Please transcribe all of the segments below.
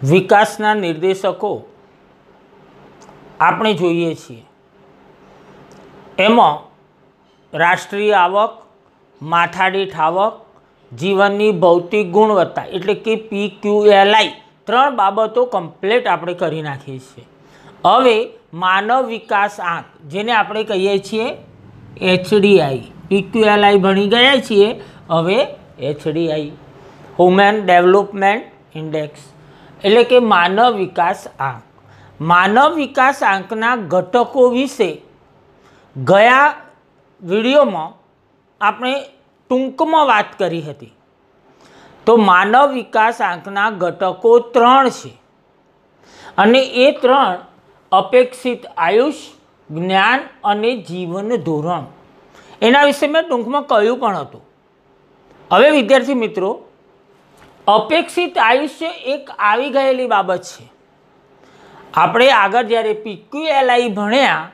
વિકાસના નિર્દેશકો આપણે જોઈએ છીએ એમાં રાષ્ટ્રીય આવક, માથાદીઠ આવક, જીવનની ભૌતિક ગુણવત્તા એટલે કે PQLI ત્રણ બાબતો કમ્પ્લીટ આપણે કરી નાખીએ છીએ। હવે માનવ વિકાસ આંક જેને આપણે કહીએ છીએ HDI, PQLI ભણી ગયા છીએ, હવે HDI હ્યુમન ડેવલપમેન્ટ ઇન્ડેક્સ એટલે કે માનવ વિકાસ આંક। માનવ વિકાસ આંકના ઘટકો વિશે ગયા વિડીયોમાં આપણે ટૂંકમાં વાત કરી હતી। તો માનવ વિકાસ આંકના ઘટકો ત્રણ છે અને એ ત્રણ અપેક્ષિત આયુષ્ય, જ્ઞાન અને જીવન ધોરણ, એના વિશે મેં ટૂંકમાં કહ્યું પણ હતું। હવે વિદ્યાર્થી મિત્રો, અપેક્ષિત આયુષ્ય એક આવી ગયેલી બાબત છે। આપણે આગળ જ્યારે PQLI ભણ્યા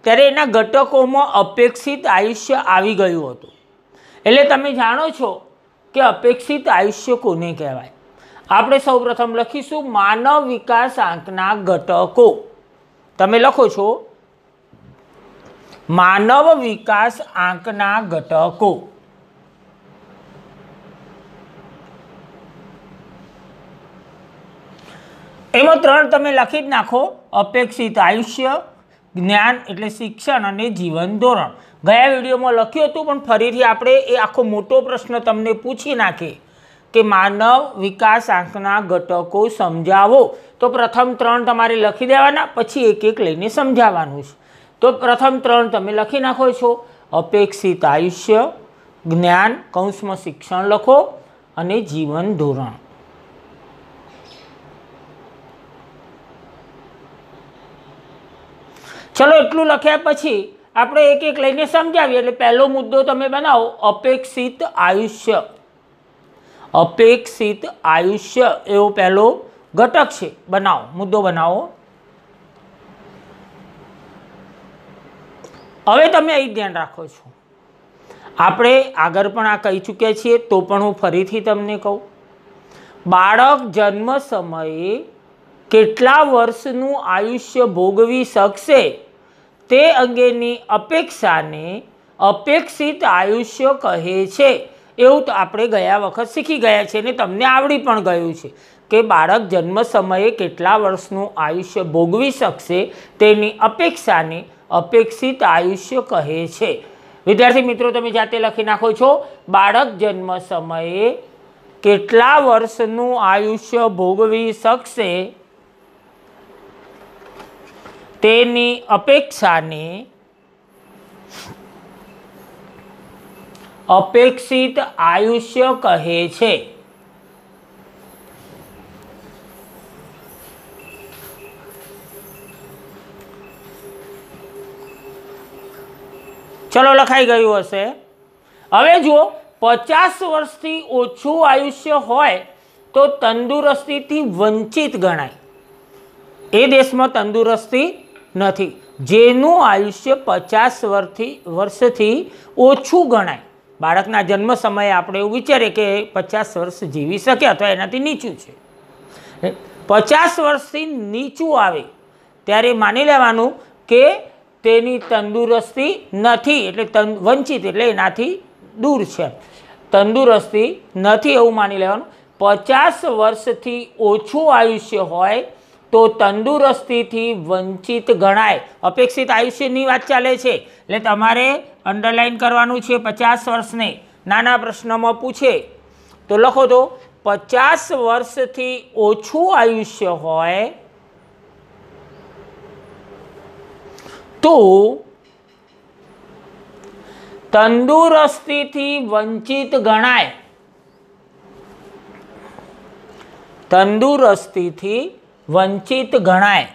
ત્યારે એના ઘટકોમાં અપેક્ષિત આયુષ્ય આવી ગયું હતું। એટલે તમે જાણો છો કે અપેક્ષિત આયુષ્ય કોને કહેવાય। આપણે સૌપ્રથમ લખીશું માનવ વિકાસ આંકના ઘટકો। તમે લખો છો માનવ વિકાસ આંકના ઘટકો। એમાં ત્રણ તમે લખી જ નાખો, અપેક્ષિત આયુષ્ય, જ્ઞાન એટલે શિક્ષણ અને જીવન ધોરણ। ગયા વિડીયોમાં લખ્યું હતું પણ ફરીથી આપણે એ આખો મોટો પ્રશ્ન તમને પૂછી નાખીએ કે માનવ વિકાસ આંકના ઘટકો સમજાવો। તો પ્રથમ ત્રણ તમારે લખી દેવાના, પછી એક એક લઈને સમજાવવાનું છે। તો પ્રથમ ત્રણ તમે લખી નાખો છો, અપેક્ષિત આયુષ્ય, જ્ઞાન કૌંસમાં શિક્ષણ લખો અને જીવન ધોરણ। ચલો એટલું લખ્યા પછી આપણે એક એક લઈને સમજાવીએ। એટલે પહેલો મુદ્દો તમે બનાવો, અપેક્ષિત આયુષ્ય। અપેક્ષિત આયુષ્ય એવો પહેલો ઘટક છે, બનાવો, મુદ્દો બનાવો। હવે તમે અહીં ધ્યાન રાખો છો, આપણે આગળ પણ આ કહી ચૂક્યા છીએ તો પણ હું ફરીથી તમને કહું, બાળક જન્મ સમયે કેટલા વર્ષનું આયુષ્ય ભોગવી શકશે તે અંગેની અપેક્ષાને અપેક્ષિત આયુષ્ય કહે છે। એવું તો આપણે ગયા વખત શીખી ગયા છે અને તમને આવડી પણ ગયું છે કે બાળક જન્મ સમયે કેટલા વર્ષનું આયુષ્ય ભોગવી શકશે તેની અપેક્ષાને અપેક્ષિત આયુષ્ય કહે છે। વિદ્યાર્થી મિત્રો, તમે જાતે લખી નાખો છો, બાળક જન્મ સમયે કેટલા વર્ષનું આયુષ્ય ભોગવી શકશે તેની અપેક્ષાને અપેક્ષિત આયુષ્ય કહે છે। ચલો લખાઈ ગયું હશે। હવે જુઓ, 50 વર્ષથી ઓછું આયુષ્ય હોય તો તંદુરસ્તીથી વંચિત ગણાય। એ દેશમાં તંદુરસ્તી નથી જેનું આયુષ્ય 50 વર્ષથી ઓછું ગણાય। બાળકના જન્મ સમયે આપણે એવું વિચારીએ કે 50 વર્ષ જીવી શકે અથવા એનાથી નીચું છે। 50 વર્ષથી નીચું આવે ત્યારે માની લેવાનું કે તેની તંદુરસ્તી નથી, એટલે વંચિત એટલે એનાથી દૂર છે, તંદુરસ્તી નથી એવું માની લેવાનું। 50 વર્ષથી ઓછું આયુષ્ય હોય તો તંદુરસ્તીથી વંચિત ગણાય। અપેક્ષિત આયુષ્યની વાત ચાલે છે એટલે તમારે અંડરલાઇન કરવાનું છે 50 વર્ષને। નાના પ્રશ્નમાં પૂછે તો લખો તો 50 વર્ષથી ઓછું આયુષ્ય હોય તો તંદુરસ્તીથી વંચિત ગણાય। તંદુરસ્તીથી વંચિત ગણાય।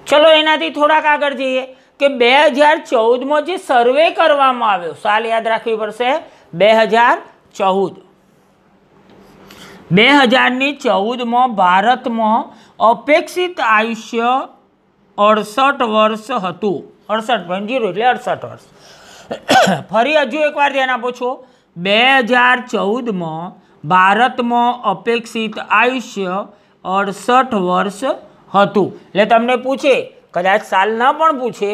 ચલો એનાથી થોડાક આગળ જઈએ કે 2014માં જે સર્વે કરવામાં આવ્યો, સાલ યાદ રાખવી પડશે, 2014માં ભારતમાં અપેક્ષિત આયુષ્ય 68 વર્ષ હતું। 68.0 એટલે 68 વર્ષ। ફરી હજુ એકવાર ધ્યાન આપો છો, 2014 ભારતમાં અપેક્ષિત આયુષ્ય 68 વર્ષ હતું। એટલે તમને પૂછે, કદાચ સાલ ન પણ પૂછે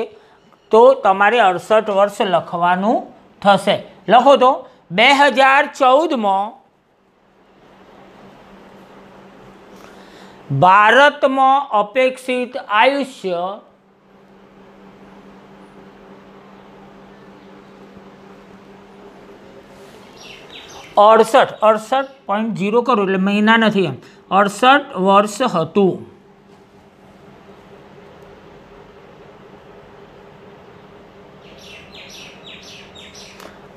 તો તમારે 68 વર્ષ લખવાનું થશે। લખો તો 2014 ભારતમાં અપેક્ષિત આયુષ્ય 68.0 કરો એટલે મહિના નથી, એમ 68 વર્ષ હતું।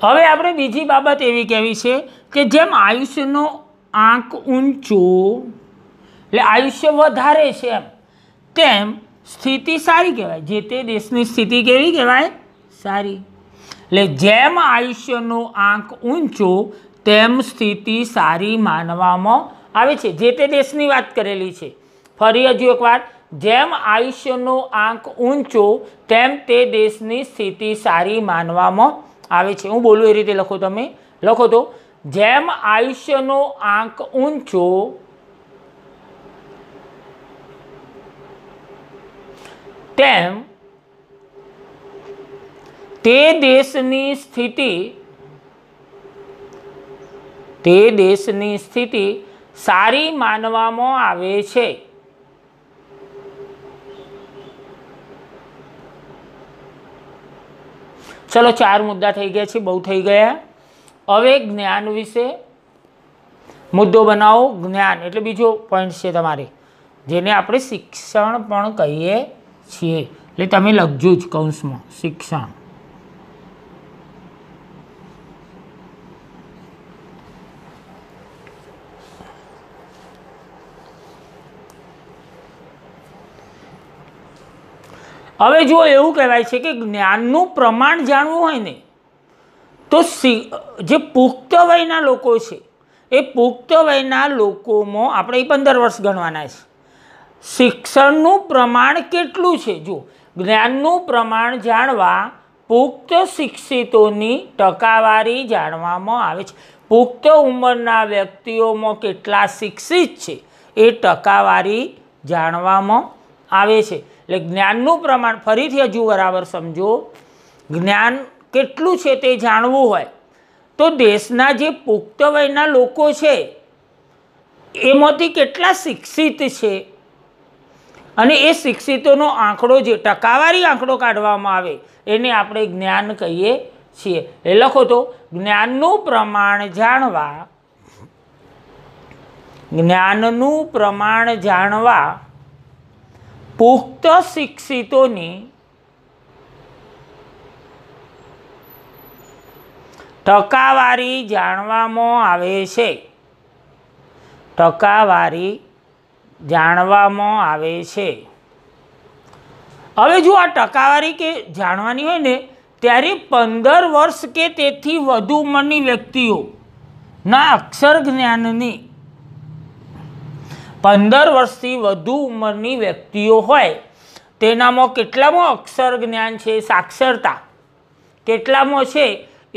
હવે આપણે બીજી બાબત એવી કહેવી છે કે જેમ આયુષ્યનો આંક ઊંચો એટલે આયુષ્ય વધારે છે એમ, તેમ સ્થિતિ સારી કહેવાય। જે તે દેશની સ્થિતિ કેવી કહેવાય? સારી। એટલે જેમ આયુષ્યનો આંક ઊંચો તેમ સ્થિતિ સારી માનવામાં આવે છે। જે તે દેશની વાત કરેલી છે। ફરી હજુ એકવાર, જેમ આયુષ્યનો આંક ઊંચો તેમ તે દેશની સ્થિતિ સારી માનવામાં આવે છે। હું બોલું એ રીતે લખો, તમે લખો તો જેમ આયુષ્યનો આંક ઊંચો તેમ તે દેશની સ્થિતિ સારી માનવામાં આવે છે। ચલો 4 મુદ્દા થઈ ગયા છે, બહુ થઈ ગયા। હવે જ્ઞાન વિશે મુદ્દો બનાવો। જ્ઞાન એટલે બીજો પોઈન્ટ છે તમારે, જેને આપણે શિક્ષણ પણ કહીએ છીએ। એટલે તમે લખજો જ કૌંસમાં શિક્ષણ। હવે જો એવું કહેવાય છે કે જ્ઞાનનું પ્રમાણ જાણવું હોય ને તો જે પુખ્ત વયના લોકો છે એ પુખ્ત વયના લોકોમાં આપણે 15 વર્ષ ગણવાના છે। શિક્ષણનું પ્રમાણ કેટલું છે? જો જ્ઞાનનું પ્રમાણ જાણવા પુખ્ત શિક્ષિતોની ટકાવારી જાણવામાં આવે છે। પુખ્ત ઉંમરના વ્યક્તિઓમાં કેટલા શિક્ષિત છે એ ટકાવારી જાણવામાં આવે છે। એટલે જ્ઞાનનું પ્રમાણ, ફરીથી હજુ બરાબર સમજો, જ્ઞાન કેટલું છે તે જાણવું હોય તો દેશના જે પુખ્ત વયના લોકો છે એમાંથી કેટલા શિક્ષિત છે અને એ શિક્ષિતોનો આંકડો, જે ટકાવારી આંકડો કાઢવામાં આવે એને આપણે જ્ઞાન કહીએ છીએ। એ લખો તો જ્ઞાનનું પ્રમાણ જાણવા પુખ્ત શિક્ષિતોની ટકાવારી જાણવામાં આવે છે। ટકાવારી જાણવામાં આવે છે। હવે જો આ ટકાવારી કે જાણવાની હોય ને ત્યારે 15 વર્ષ કે તેથી વધુ ઉંમરની વ્યક્તિઓના અક્ષર જ્ઞાનની 15 વર્ષથી વધુ ઉંમરની વ્યક્તિઓ હોય તેનામાં કેટલામાં અક્ષર જ્ઞાન છે, સાક્ષરતા કેટલામાં છે એ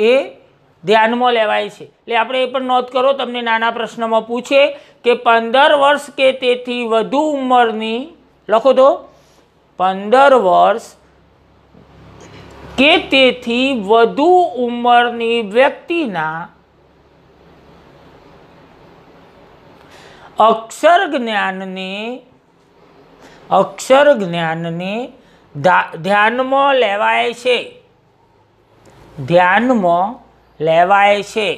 ધ્યાનમાં લેવાય છે। એટલે આપણે એ પણ નોંધ કરો, તમને નાના પ્રશ્નમાં પૂછે કે 15 વર્ષ કે તેથી વધુ ઉંમરની, લખો તો 15 વર્ષ કે તેથી વધુ ઉંમરની વ્યક્તિના અક્ષર જ્ઞાનને ધ્યાનમાં લેવાય છે। ધ્યાનમાં લેવાય છે।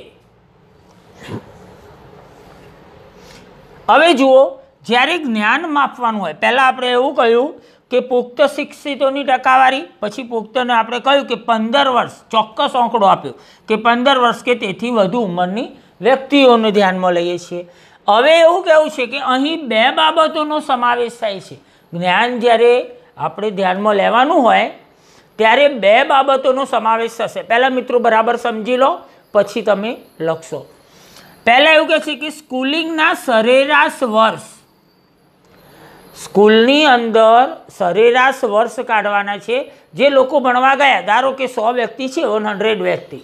હવે જુઓ, જ્યારે જ્ઞાન માપવાનું હોય, પહેલાં આપણે એવું કહ્યું કે પુખ્ત શિક્ષિતોની ટકાવારી, પછી પુખ્તને આપણે કહ્યું કે 15 વર્ષ, ચોક્કસ આંકડો આપ્યો કે 15 વર્ષ કે તેથી વધુ ઉંમરની વ્યક્તિઓને ધ્યાનમાં લઈએ છીએ। હવે એવું કહેવું છે કે અહીં 2 બાબતોનો સમાવેશ થાય છે। જ્ઞાન જ્યારે આપણે ધ્યાનમાં લેવાનું હોય ત્યારે 2 બાબતોનો સમાવેશ થશે। પહેલાં મિત્રો બરાબર સમજી લો, પછી તમે લખશો। પહેલાં એવું કહે છે કે સ્કૂલિંગના સરેરાશ વર્ષ, સ્કૂલની અંદર સરેરાશ વર્ષ કાઢવાના છે જે લોકો ભણવા ગયા। ધારો કે 100 વ્યક્તિ છે, 100 વ્યક્તિ,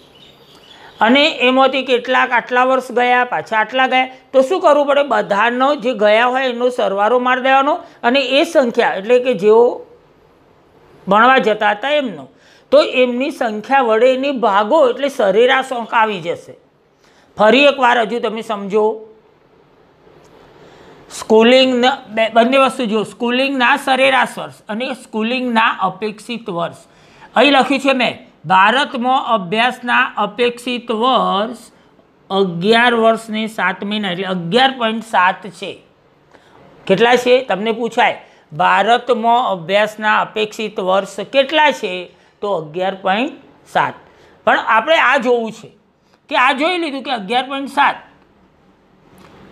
અને એમાંથી કેટલાક આટલા વર્ષ ગયા, પાછા આટલા ગયા, તો શું કરવું પડે? બધાનો જે ગયા હોય એનો સરવાળો મારી દેવાનો અને એ સંખ્યા એટલે કે જેઓ ભણવા જતા હતા એમનો, તો એમની સંખ્યા વડે એની ભાગો એટલે સરેરાશ અંક આવી જશે. ફરી એકવાર હજુ તમે સમજો. સ્કૂલિંગના બંને વસ્તુ જુઓ, સ્કૂલિંગના સરેરાશ વર્ષ અને સ્કૂલિંગના અપેક્ષિત વર્ષ. અહીં લખ્યું છે મેં, ભારતમાં અભ્યાસના અપેક્ષિત વર્ષ 11 વર્ષ ને 7 મહિના એટલે 11.7 છે. કેટલા છે તમને પૂછાય? ભારતમાં અભ્યાસના અપેક્ષિત વર્ષ કેટલા છે? તો 11.7. પણ આપણે આ જોવું છે કે આ જોઈ લીધું કે 11.7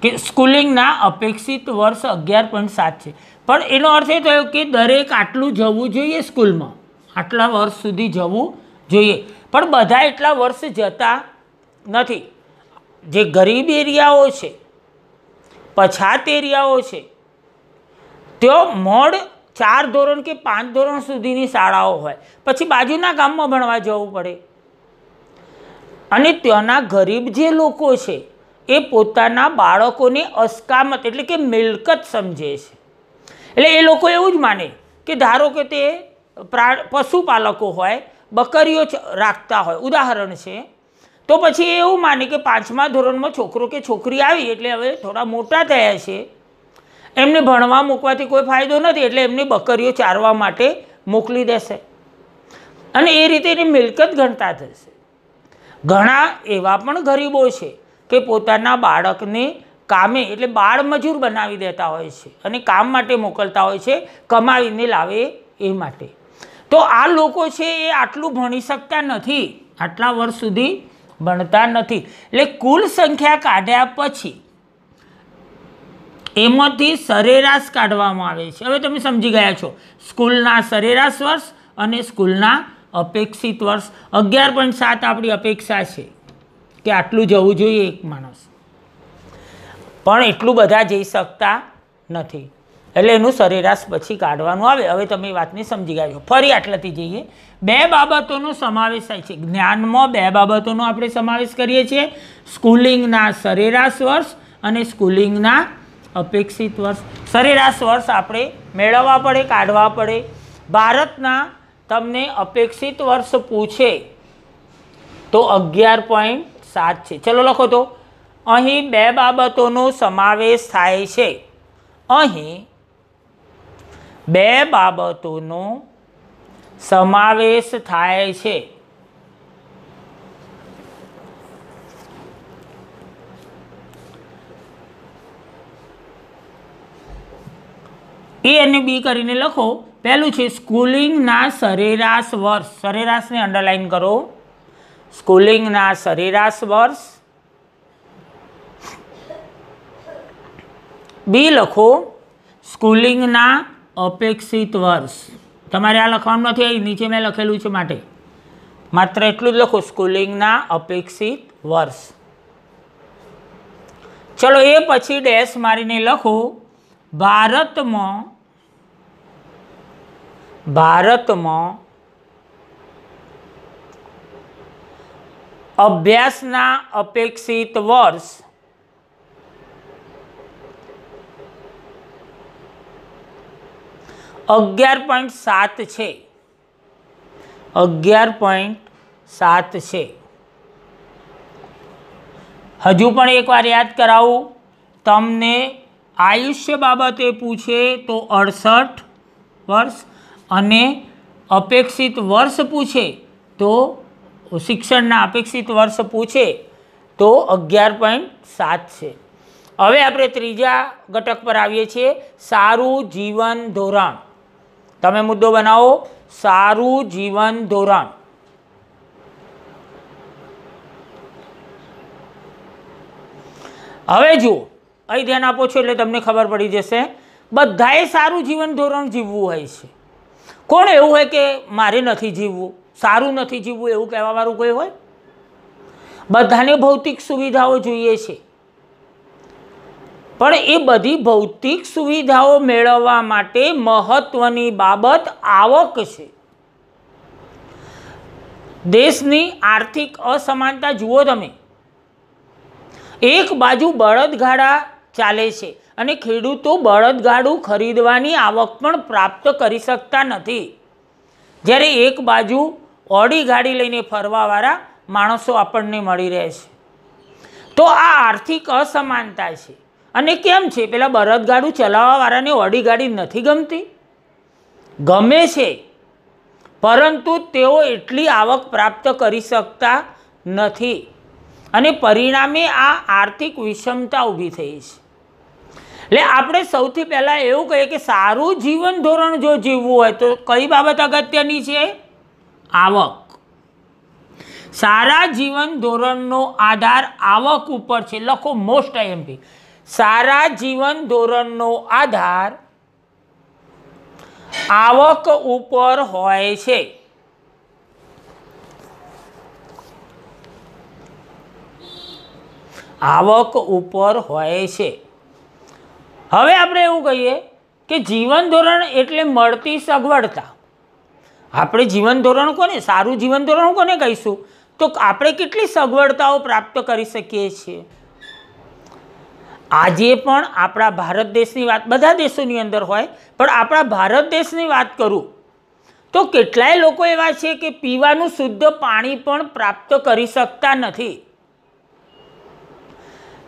કે સ્કૂલિંગના અપેક્ષિત વર્ષ 11.7 છે, પણ એનો અર્થ એ થયો કે દરેક આટલું જવું જોઈએ સ્કૂલમાં, આટલા વર્ષ સુધી જવું જોઈએ. પણ બધા એટલા વર્ષ જતા નથી. જે ગરીબ એરિયાઓ છે, પછાત એરિયાઓ છે, ત્યાં મોડ 4 ધોરણ કે 5 ધોરણ સુધીની શાળાઓ હોય, પછી બાજુના ગામમાં ભણવા જવું પડે. અને ત્યાંના ગરીબ જે લોકો છે એ પોતાના બાળકોને અસ્કામત એટલે કે મિલકત સમજે છે. એટલે એ લોકો એવું જ માને કે ધારો કે તે પશુપાલકો હોય, બકરીઓ રાખતા હોય, ઉદાહરણ છે, તો પછી એ એવું માને કે 5મા ધોરણમાં છોકરો કે છોકરી આવી એટલે હવે થોડા મોટા થયા છે, એમને ભણવા મૂકવાથી કોઈ ફાયદો નથી, એટલે એમને બકરીઓ ચારવા માટે મોકલી દેશે અને એ રીતે એની મિલકત ગણતા થશે. ઘણા એવા પણ ગરીબો છે કે પોતાના બાળકને કામે એટલે બાળ મજૂર બનાવી દેતા હોય છે અને કામ માટે મોકલતા હોય છે, કમાવીને લાવે એ માટે. તો આ લોકો છે એ આટલું ભણી શકતા નથી, આટલા વર્ષ સુધી ભણતા નથી. એટલે કુલ સંખ્યા કાઢ્યા પછી એમાંથી સરેરાશ કાઢવામાં આવે છે. હવે તમે સમજી ગયા છો, સ્કૂલના સરેરાશ વર્ષ અને સ્કૂલના અપેક્ષિત વર્ષ. 11.7 આપણી અપેક્ષા છે કે આટલું જવું જોઈએ એક માણસ, પણ એટલું બધા જઈ શકતા નથી, એટલે એનું સરેરાશ પછી કાઢવાનું આવે. હવે તમે વાતને સમજી ગયા છો. ફરી આટલાથી જઈએ. 2 બાબતોનો સમાવેશ થાય છે જ્ઞાનમાં. 2 બાબતોનો આપણે સમાવેશ કરીએ છીએ, સ્કૂલિંગના સરેરાશ વર્ષ અને સ્કૂલિંગના અપેક્ષિત વર્ષ. સરેરાશ વર્ષ આપણે મેળવવા પડે, કાઢવા પડે. ભારતના તમને અપેક્ષિત વર્ષ પૂછે તો 11.7 છે. ચલો લખો તો. અહીં 2 બાબતોનો સમાવેશ થાય છે. અહીં 2 બાબતોનો સમાવેશ થાય છે. એ અને બી કરીને લખો. પહેલું છે સ્કૂલિંગના સરેરાશ વર્ષ. સરેરાશને અંડરલાઇન કરો. સ્કૂલિંગના સરેરાશ વર્ષ. બી લખો સ્કૂલિંગના અપેક્ષિત વર્ષ. તમારે આ લખવાનું નથી, અહીં નીચે મેં લખેલું છે માટે માત્ર એટલું જ લખો, સ્કૂલિંગના અપેક્ષિત વર્ષ. ચલો એ પછી ડેશ મારીને લખો ભારતમાં અભ્યાસના અપેક્ષિત વર્ષ 11.7 છે. 11.7 છે. હજુ પણ એકવાર યાદ કરાવું તમને. આયુષ્ય બાબતે પૂછે તો 68 વર્ષ અને અપેક્ષિત વર્ષ પૂછે તો શિક્ષણના અપેક્ષિત વર્ષ પૂછે તો 11.7 છે. હવે આપણે ત્રીજા ઘટક પર આવીએ છીએ, સારું જીવન ધોરણ. તમે મુદ્દો બનાવો, સારું જીવન ધોરણ. હવે જુઓ, અહીં ધ્યાન આપો છો એટલે તમને ખબર પડી જશે. બધાએ સારું જીવન ધોરણ જીવવું હોય છે. કોણ એવું હોય કે મારે નથી જીવવું, સારું નથી જીવવું એવું કહેવાવાળું કોઈ હોય? બધાને ભૌતિક સુવિધાઓ જોઈએ છે, પણ એ બધી ભૌતિક સુવિધાઓ મેળવવા માટે મહત્વની બાબત આવક છે. દેશની આર્થિક અસમાનતા જુઓ તમે, એક બાજુ બળદગાડા ચાલે છે અને ખેડૂતો બળદગાડું ખરીદવાની આવક પણ પ્રાપ્ત કરી શકતા નથી, જ્યારે એક બાજુ ઓડી ગાડી લઈને ફરવાવાળા માણસો આપણને મળી રહે છે. તો આ આર્થિક અસમાનતા છે. અને કેમ છે? પેલા બળદગાડું ચલાવવાવાળાને ઓડી ગાડી નથી ગમતી? ગમે છે, પરંતુ તેઓ એટલી આવક પ્રાપ્ત કરી શકતા નથી અને પરિણામે આ આર્થિક વિષમતા ઊભી થઈ છે. એટલે આપણે સૌથી પહેલાં એવું કહીએ કે સારું જીવન ધોરણ જો જીવવું હોય તો કઈ બાબત અગત્યની છે? આવક. સારા જીવન ધોરણનો આધાર આવક ઉપર છે. લખો મોસ્ટ આઈએમપી. સારા જીવન ધોરણનો આધાર આવક ઉપર હોય છે. આવક ઉપર હોય છે. હવે આપણે એવું કહીએ કે જીવન ધોરણ એટલે મળતી સગવડતા. આપણે જીવન ધોરણ કોને, સારું જીવન ધોરણ કોને કહીશું? તો આપણે કેટલી સગવડતાઓ પ્રાપ્ત કરી શકીએ છીએ. આજે પણ આપણા ભારત દેશની વાત, બધા દેશોની અંદર હોય, પણ આપણા ભારત દેશની વાત કરું તો કેટલાય લોકો એવા છે કે પીવાનું શુદ્ધ પાણી પણ પ્રાપ્ત કરી શકતા નથી.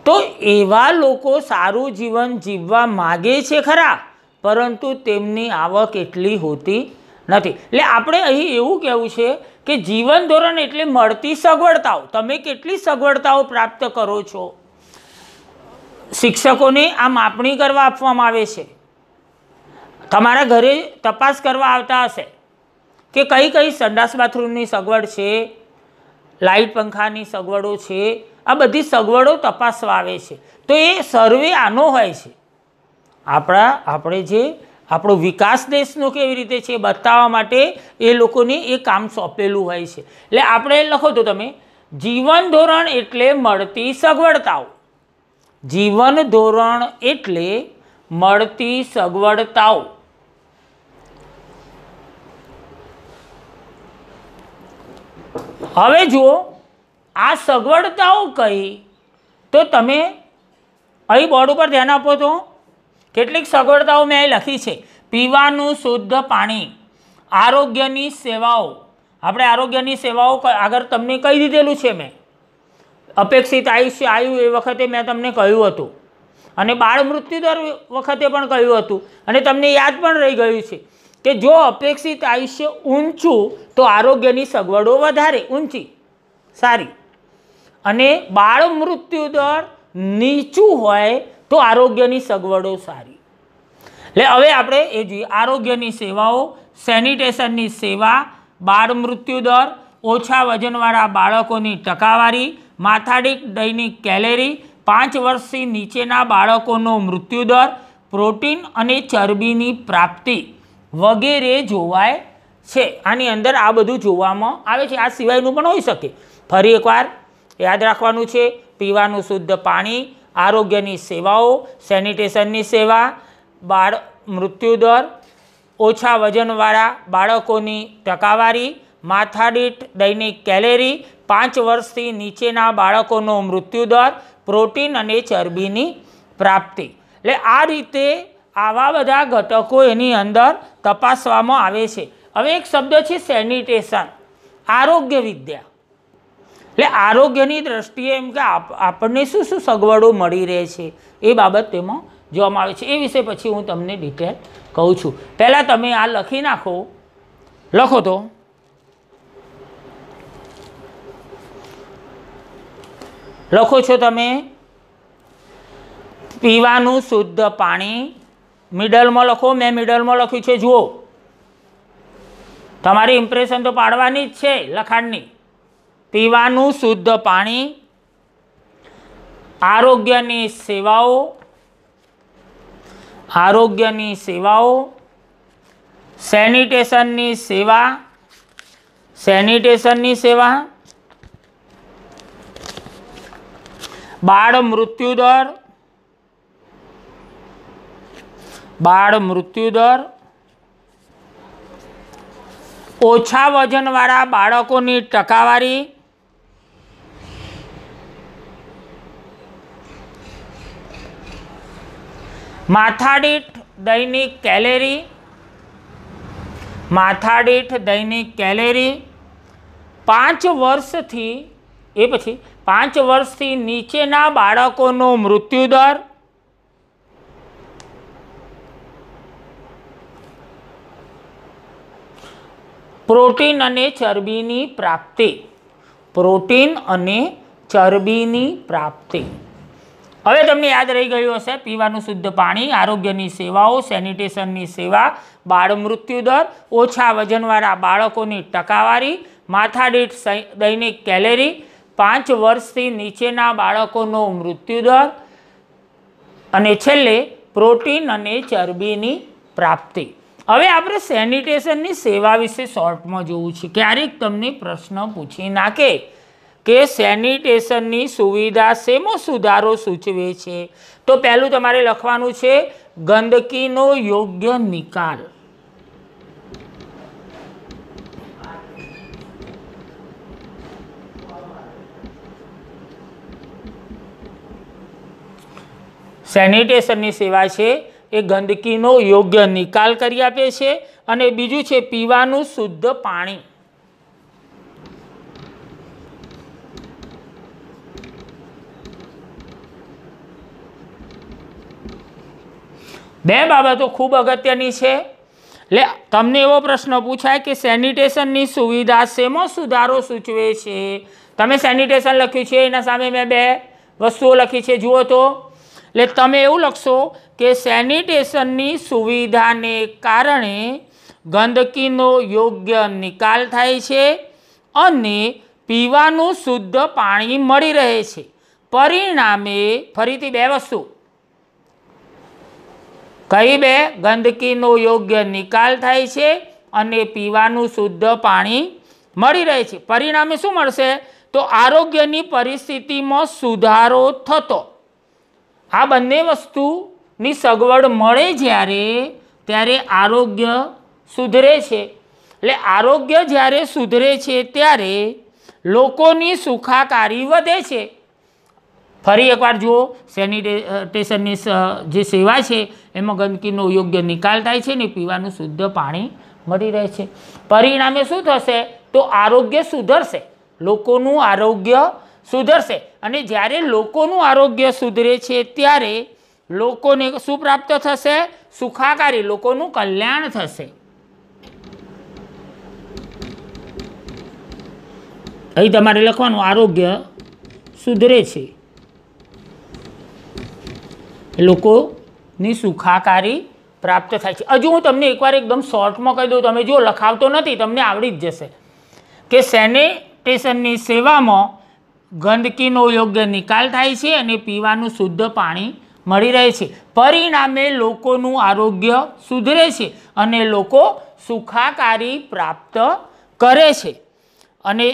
તો એવા લોકો સારું જીવન જીવવા માગે છે ખરા, પરંતુ તેમની આવક એટલી હોતી નથી. એટલે આપણે અહીં એવું કહેવું છે કે જીવન ધોરણ એટલે મળતી સગવડતાઓ. તમે કેટલી સગવડતાઓ પ્રાપ્ત કરો છો? શિક્ષકોને આ માપણી કરવા આપવામાં આવે છે. તમારા ઘરે તપાસ કરવા આવતા હશે કે કઈ કઈ સંડાસ બાથરૂમની સગવડ છે, લાઇટ પંખાની સગવડો છે, આ બધી સગવડો તપાસવા આવે છે. તો એ સર્વે આનો હોય છે. આપણે જે આપણો વિકાસ દેશનો કેવી રીતે છે બતાવવા માટે એ લોકોને એ કામ સોંપેલું હોય છે. એટલે આપણે લખો તો તમે, જીવન ધોરણ એટલે મળતી સગવડતાઓ. જીવન ધોરણ એટલે મળતી સગવડતાઓ. હવે જુઓ, આ સગવડતાઓ કઈ, તો તમે અહીં બોર્ડ ઉપર ધ્યાન આપો તો કેટલીક સગવડતાઓ મેં અહીં લખી છે. પીવાનું શુદ્ધ પાણી, આરોગ્યની સેવાઓ. આપણે આરોગ્યની સેવાઓ આગળ તમને કહી દીધેલું છે મેં. અપેક્ષિત આયુષ્ય આવ્યું એ વખતે મેં તમને કહ્યું હતું, અને બાળ મૃત્યુ દર વખતે પણ કહ્યું હતું, અને તમને યાદ પણ રહી ગયું છે કે જો અપેક્ષિત આયુષ્ય ઊંચું તો આરોગ્યની સગવડો વધારે ઊંચી સારી, અને બાળ મૃત્યુ દર નીચું હોય તો આરોગ્યની સગવડો સારી. એટલે હવે આપણે એ જોઈએ, આરોગ્યની સેવાઓ, સેનિટેશનની સેવા, બાળ મૃત્યુ દર, ઓછા વજનવાળા બાળકોની ટકાવારી, માથાદીઠ દૈનિક કેલેરી, 5 વર્ષથી નીચેના બાળકોનો મૃત્યુદર, પ્રોટીન અને ચરબીની પ્રાપ્તિ વગેરે જોવાય છે. આની અંદર આ બધું જોવામાં આવે છે. આ સિવાયનું પણ હોઈ શકે. ફરી એકવાર યાદ રાખવાનું છે, પીવાનું શુદ્ધ પાણી, આરોગ્યની સેવાઓ, સેનિટેશનની સેવા, બાળ મૃત્યુદર, ઓછા વજનવાળા બાળકોની ટકાવારી, માથાદીઠ દૈનિક કેલેરી, 5 વર્ષથી નીચેના બાળકોનો મૃત્યુદર, પ્રોટીન અને ચરબીની પ્રાપ્તિ. એટલે આ રીતે આવા બધા ઘટકો એની અંદર તપાસવામાં આવે છે. હવે એક શબ્દ છે સેનિટેશન, આરોગ્ય વિદ્યા. એટલે આરોગ્યની દ્રષ્ટિએ એમ કે આપણને શું શું સગવડો મળી રહે છે એ બાબત તેમાં જોવામાં આવે છે. એ વિશે પછી હું તમને ડિટેલ કહું છું. પહેલાં તમે આ લખી નાખો. લખો તો, લખો છો તમે, પીવાનું શુદ્ધ પાણી. મિડલમાં લખો, મેં મિડલમાં લખ્યું છે. જુઓ, તમારી ઇમ્પ્રેશન તો પાડવાની જ છે લખાણની. પીવાનું શુદ્ધ પાણી, આરોગ્યની સેવાઓ, આરોગ્યની સેવાઓ, સેનિટેશનની સેવા, સેનિટેશનની સેવા, બાળ મૃત્યુદર, બાળ મૃત્યુદર, ઓછા વજનવાળા બાળકોની ટકાવારી, માથાદીઠ દૈનિક કેલેરી, માથાદીઠ દૈનિક કેલેરી, 5 વર્ષથી એ પછી 5 વર્ષથી નીચેના બાળકોનો મૃત્યુદર, પ્રોટીન અને ચરબીની પ્રાપ્તિ, પ્રોટીન અને ચરબીની પ્રાપ્તિ. હવે તમને યાદ રહી ગયું હશે પીવાનું શુદ્ધ પાણી, આરોગ્યની સેવાઓ, સેનિટેશનની સેવા, બાળ મૃત્યુદર, ઓછા વજનવાળા બાળકોની ટકાવારી, માથાદીઠ દૈનિક કેલેરી, 5 વર્ષથી નીચેના બાળકોનો મૃત્યુદર અને છેલ્લે પ્રોટીન અને ચરબીની પ્રાપ્તિ. હવે આપણે સેનિટેશનની સેવા વિશે શોર્ટમાં જોવું છે. ક્યારેક તમને પ્રશ્ન પૂછી નાખે કે સેનિટેશનની સુવિધા શેમાં સુધારો સૂચવે છે, તો પહેલું તમારે લખવાનું છે ગંદકીનો યોગ્ય નિકાલ. સેનિટેશનની સેવા છે એ ગંદકીનો યોગ્ય નિકાલ કરી આપે છે. અને બીજું છે પીવાનું શુદ્ધ પાણી. બે બાબતો ખૂબ અગત્યની છે. એટલે તમને એવો પ્રશ્ન પૂછાય કે સેનિટેશનની સુવિધા શેમાં સુધારો સૂચવે છે, તમે સેનિટેશન લખ્યું છે એના સામે મેં 2 વસ્તુઓ લખી છે, જુઓ તો. એટલે તમે એવું લખશો કે સેનિટેશનની સુવિધાને કારણે ગંદકીનો યોગ્ય નિકાલ થાય છે અને પીવાનું શુદ્ધ પાણી મળી રહે છે. પરિણામે ફરીથી 2 વસ્તુ કઈ 2? ગંદકીનો યોગ્ય નિકાલ થાય છે અને પીવાનું શુદ્ધ પાણી મળી રહે છે. પરિણામે શું મળશે? તો આરોગ્યની પરિસ્થિતિમાં સુધારો થતો. આ બંને વસ્તુની સગવડ મળે ત્યારે આરોગ્ય સુધરે છે. એટલે આરોગ્ય જ્યારે સુધરે છે ત્યારે લોકોની સુખાકારી વધે છે. ફરી એકવાર જુઓ, સેનિટેશનની જે સેવા છે એમાં ગંદકીનો યોગ્ય નિકાલ થાય છે ને પીવાનું શુદ્ધ પાણી મળી રહે છે. પરિણામે શું થશે? તો આરોગ્ય સુધરશે, લોકોનું આરોગ્ય સુધરશે. અને જ્યારે લોકોનું આરોગ્ય સુધરે છે ત્યારે લોકોને શું પ્રાપ્ત થશે? સુખાકારી, લોકોનું કલ્યાણ થશે. અહીં તમારે લખવાનું આરોગ્ય સુધરે છે, લોકોની સુખાકારી પ્રાપ્ત થાય છે. હજુ હું તમને એકવાર એકદમ શોર્ટમાં કહી દઉં, તમે જો લખાવતો નથી તમને આવડી જ જશે કે સેનિટેશનની સેવામાં ગંદકીનો યોગ્ય નિકાલ થાય છે અને પીવાનું શુદ્ધ પાણી મળી રહે છે. પરિણામે લોકોનું આરોગ્ય સુધરે છે અને લોકો સુખાકારી પ્રાપ્ત કરે છે. અને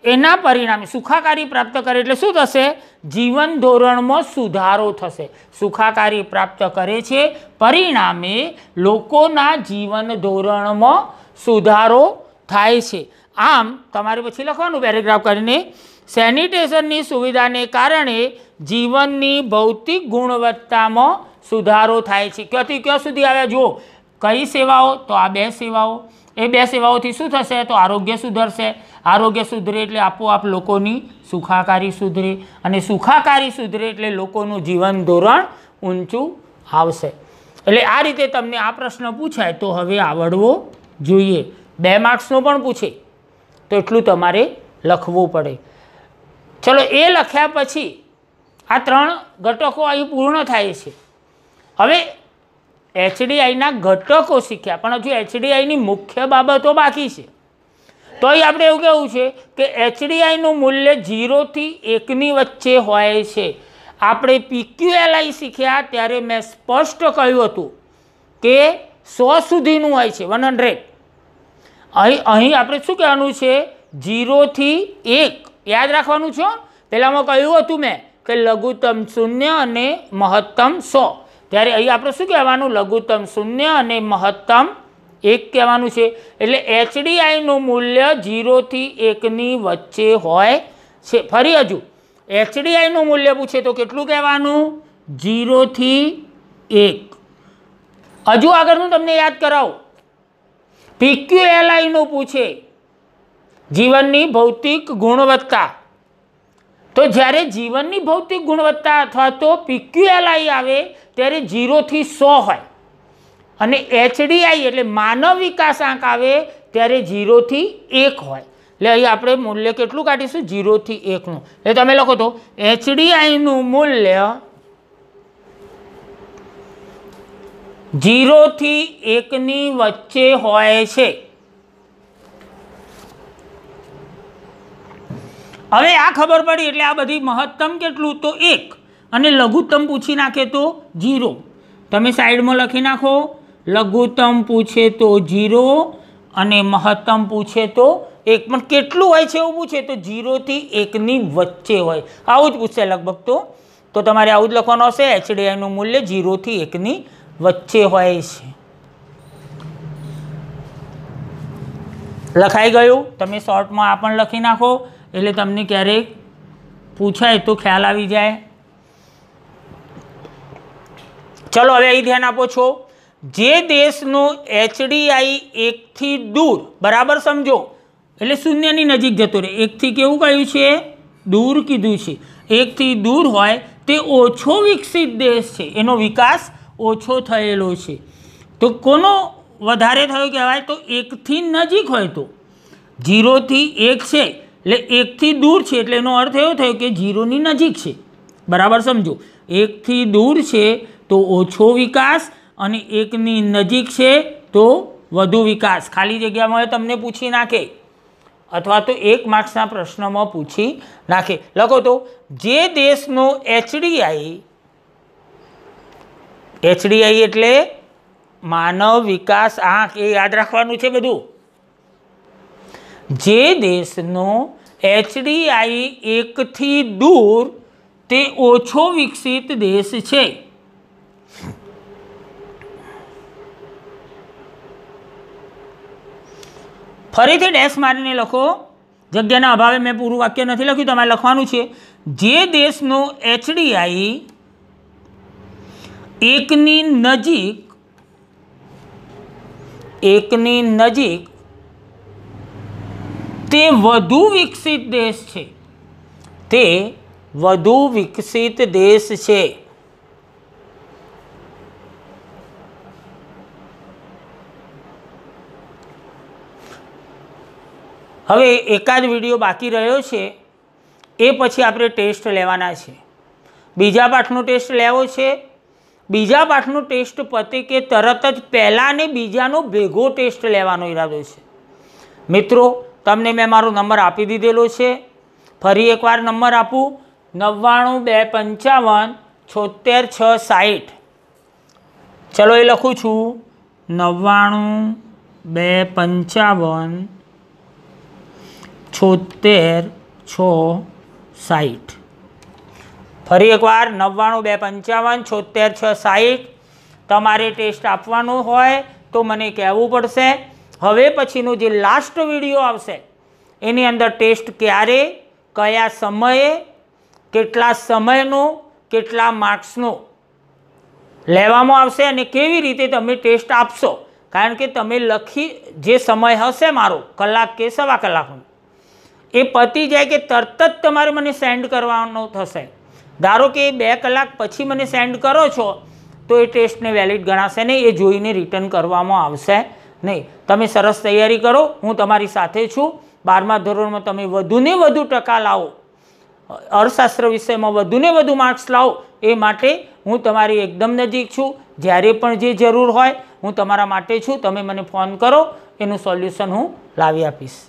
એના પરિણામે સુખાકારી પ્રાપ્ત કરે એટલે શું થશે? જીવન ધોરણમાં સુધારો થશે. સુખાકારી પ્રાપ્ત કરે છે, પરિણામે લોકોના જીવન ધોરણમાં સુધારો થાય છે. આમ તમારે પછી લખવાનું પેરેગ્રાફ કરીને, સેનિટેશનની સુવિધાને કારણે જીવનની ભૌતિક ગુણવત્તામાં સુધારો થાય છે. ક્યાંથી ક્યાં સુધી આવ્યા જુઓ, કઈ સેવાઓ? તો આ 2 સેવાઓ. એ 2 સેવાઓથી શું થશે? તો આરોગ્ય સુધરશે. આરોગ્ય સુધરે એટલે આપોઆપ લોકોની સુખાકારી સુધરે, અને સુખાકારી સુધરે એટલે લોકોનું જીવન ધોરણ ઊંચું આવશે. એટલે આ રીતે તમને આ પ્રશ્ન પૂછાય તો હવે આવડવો જોઈએ. 2 માર્ક્સનો પણ પૂછે તો એટલું તમારે લખવું પડે. ચલો, એ લખ્યા પછી આ 3 ઘટકો અહીં પૂર્ણ થાય છે. હવે HDIના ઘટકો શીખ્યા, પણ હજુ HDIની મુખ્ય બાબતો બાકી છે. તો અહીં આપણે એવું કહેવું છે કે HDIનું મૂલ્ય 0 થી 1ની વચ્ચે હોય છે. આપણે PQLI શીખ્યા ત્યારે મેં સ્પષ્ટ કહ્યું હતું કે 100 સુધીનું હોય છે, 100. અહીં આપણે શું કહેવાનું છે? 0 થી 1 યાદ રાખવાનું છે. પહેલાંમાં કહ્યું હતું મેં કે લઘુત્તમ 0 અને મહત્તમ 100. ત્યારે અહીં આપણે શું કહેવાનું? લઘુત્તમ 0 અને મહત્તમ 1 કહેવાનું છે એટલે HDIનું મૂલ્ય 0 થી 1ની વચ્ચે હોય છે। ફરી હજુ HDIનું મૂલ્ય પૂછે તો કેટલું કહેવાનું? 0 થી 1। હજુ આગળનું તમને યાદ કરાવો, PQLIનું પૂછે જીવનની ભૌતિક ગુણવત્તા, તો જ્યારે જીવનની ભૌતિક ગુણવત્તા અથવા તો PQLI આવે ત્યારે 0 થી 100 હોય, અને HDI એટલે માનવ વિકાસાંક આવે ત્યારે 0 થી 1 હોય। એટલે અહીં આપણે મૂલ્ય કેટલું કાઢીશું? 0 થી 1નું। એટલે તમે લખો તો HDIનું મૂલ્ય 0 થી 1ની વચ્ચે હોય છે। હવે આ ખબર પડી એટલે આ બધી મહત્તમ કેટલું? તો 1, અને લઘુત્તમ પૂછી નાખે તો 0। તમે સાઈડમાં લખી નાખો, લઘુત્તમ પૂછે તો 0 અને મહત્તમ પૂછે તો 1। પણ કેટલું હોય છે એવું પૂછે તો 0 થી 1ની વચ્ચે હોય, આવું જ પૂછશે લગભગ। તો તમારે આવું જ લખવાનું હશે, HDIનું મૂલ્ય 0 થી 1ની વચ્ચે હોય છે। લખાઈ ગયું? તમે શોર્ટમાં આ પણ લખી નાખો એટલે તમને ક્યારેક પૂછાય તો ખ્યાલ આવી જાય। ચલો હવે અહીં ધ્યાન આપો છો, જે દેશનું HDI 1 થી દૂર, બરાબર સમજો, એટલે શૂન્યની નજીક જતો રહે। 1 થી કેવું કહ્યું છે? દૂર કીધું છે। 1 થી દૂર હોય તે ઓછો વિકસિત દેશ છે, એનો વિકાસ ઓછો થયેલો છે। તો કોનો વધારે થયો કહેવાય? તો 1 થી નજીક હોય તો 0 થી 1 છે એટલે 1 થી દૂર છે, એટલે એનો અર્થ એવો થયો કે 0ની નજીક છે, બરાબર સમજો। 1 થી દૂર છે તો ઓછો વિકાસ, અને 1ની નજીક છે તો વધુ વિકાસ। ખાલી જગ્યામાં તમને પૂછી નાખે અથવા તો 1 માર્ક્સના પ્રશ્નમાં પૂછી નાખે। લખો તો જે દેશનો HDI એટલે માનવ વિકાસ આંક, એ યાદ રાખવાનું છે બધું। જે દેશનો HDI 1 થી દૂર તે ઓછો વિકસિત દેશ છે। ફરીથી ડેશ મારીને લખો, જગ્યાના અભાવે મેં પૂરું વાક્ય નથી લખ્યું, તમારે લખવાનું છે જે દેશનો HDI 1ની નજીક તે વધુ વિકસિત દેશ છે, તે વધુ વિકસિત દેશ છે। હવે એકાદ વિડીયો બાકી રહ્યો છે, એ પછી આપણે ટેસ્ટ લેવાના છે। બીજા પાઠનો ટેસ્ટ લેવો છે। બીજા પાઠનો ટેસ્ટ પતે કે તરત જ પહેલા ને બીજાનો ભેગો ટેસ્ટ લેવાનો ઈરાદો છે। મિત્રો તમને મેં મારો નંબર આપી દીધેલો છે, ફરી એકવાર નંબર આપું, 99 255 76 660। ચલો એ લખું છું, 99 255 76 660। ફરી એકવાર 99 255 76 660। તમારે ટેસ્ટ આપવાનો હોય તો મને કહેવું પડશે। હવે પછીનો જે લાસ્ટ વિડીયો આવશે એની અંદર ટેસ્ટ ક્યારે, કયા સમયે, કેટલા સમયનો, કેટલા માર્ક્સનો લેવામાં આવશે અને કેવી રીતે તમે ટેસ્ટ આપશો। કારણ કે તમે લખી જે સમય હશે મારો, કલાક કે સવા કલાકનો, એ પતી જાય કે તરત જ તમારે મને સેન્ડ કરવાનો થશે। ધારો કે 2 કલાક પછી મને સેન્ડ કરો છો તો એ ટેસ્ટને વેલિડ ગણાશે નહીં, એ જોઈને રિટર્ન કરવામાં આવશે નહીં। તમે સરસ તૈયારી કરો, હું તમારી સાથે છું। 12મા ધોરણમાં તમે વધુને વધુ ટકા લાવો, અર્થશાસ્ત્ર વિષયમાં વધુને વધુ માર્ક્સ લાવો, એ માટે હું તમારી એકદમ નજીક છું। જ્યારે પણ જે જરૂર હોય હું તમારા માટે છું, તમે મને ફોન કરો, એનું સોલ્યુશન હું લાવી આપીશ।